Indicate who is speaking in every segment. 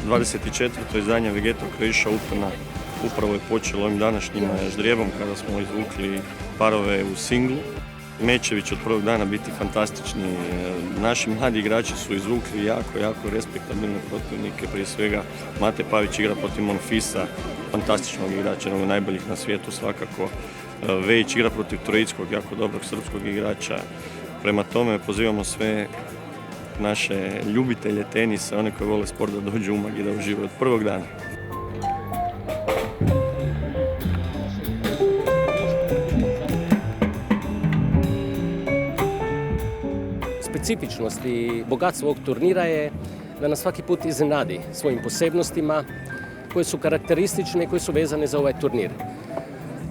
Speaker 1: ...24. izdanje Vegeto Croatia Opena upravo je počelo ovim današnjim ždrijebom kada smo izvukli parove u singlu. Mećevi će od prvog dana biti fantastični. Naši mladi igrači su izvukli jako respektabilne protivnike. Prije svega Mate Pavić igra protiv Monfisa, fantastičnog igrača, jednog od najboljih na svijetu svakako. Vejić igra protiv Trojickog, jako dobrog srpskog igrača. Prema tome pozivamo sve naše ljubitelje tenisa, one koji vole sport, da dođu u Umag i da uživaju od prvog dana.
Speaker 2: Specifičnost i bogatstvo ovog turnira je da nas svaki put iznenadi svojim posebnostima koje su karakteristične i koje su vezane za ovaj turnir.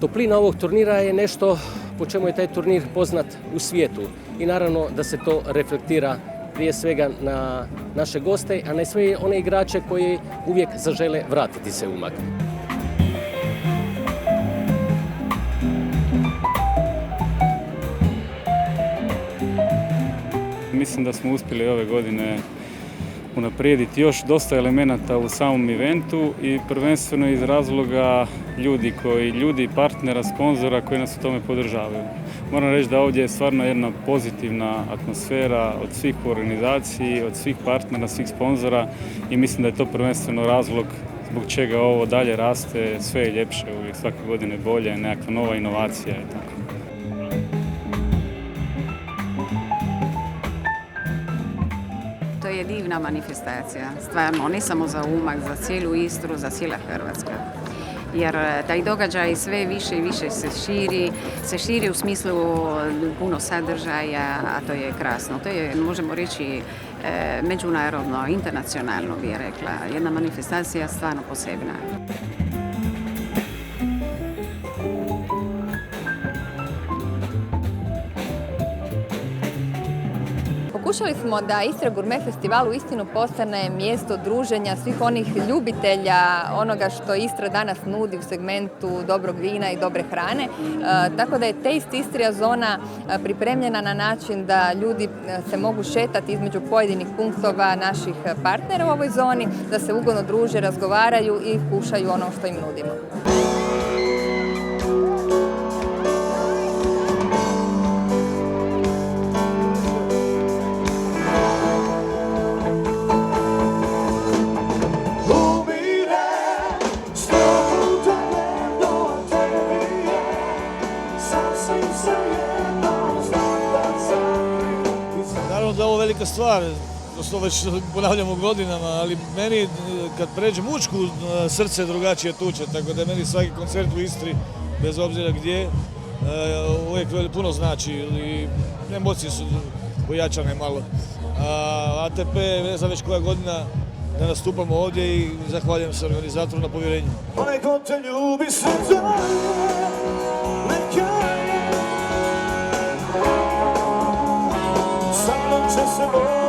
Speaker 2: Toplina ovog turnira je nešto po čemu je taj turnir poznat u svijetu i naravno da se to reflektira prije svega na naše goste, a na sve one igrače koji uvijek zažele vratiti se u Umag.
Speaker 3: Mislim da smo uspjeli ove godine unaprijediti još dosta elemenata u samom eventu i prvenstveno iz razloga ljudi, partnera, sponzora koji nas u tome podržavaju. Moram reći da ovdje je stvarno jedna pozitivna atmosfera od svih organizaciji, od svih partnera, svih sponzora i mislim da je to prvenstveno razlog zbog čega ovo dalje raste, sve je ljepše, uvijek svake godine bolje, nekakva nova inovacija i tako.
Speaker 4: To je divna manifestacija, stvarno, ne samo za Umag, za cijelu Istru, za cijela Hrvatska. Jer taj događaj sve više i više se širi u smislu puno sadržaja, a to je krasno. To je, možemo reći, međunarodno, internacionalno, bih rekla. Jedna manifestacija stvarno posebna.
Speaker 5: Pokušali smo da Istra Gurme festival uistinu postane mjesto druženja svih onih ljubitelja onoga što Istra danas nudi u segmentu dobrog vina i dobre hrane. Tako da je Taste Istria zona pripremljena na način da ljudi se mogu šetati između pojedinih punktova naših partnera u ovoj zoni, da se ugodno druže, razgovaraju i kušaju ono što im nudimo.
Speaker 6: Naravno da je ovo velika stvar, to već ponavljamo godinama, ali meni kad pređem Učku srce drugačije tuče, tako da meni svaki koncert u Istri, bez obzira gdje, uvijek puno znači i emocije su pojačane malo. ATP ne znam već koja godina da nastupamo ovdje i zahvaljujem se organizatoru na povjerenju. Onaj ko te ljubi srce, neka je, sa mnom će se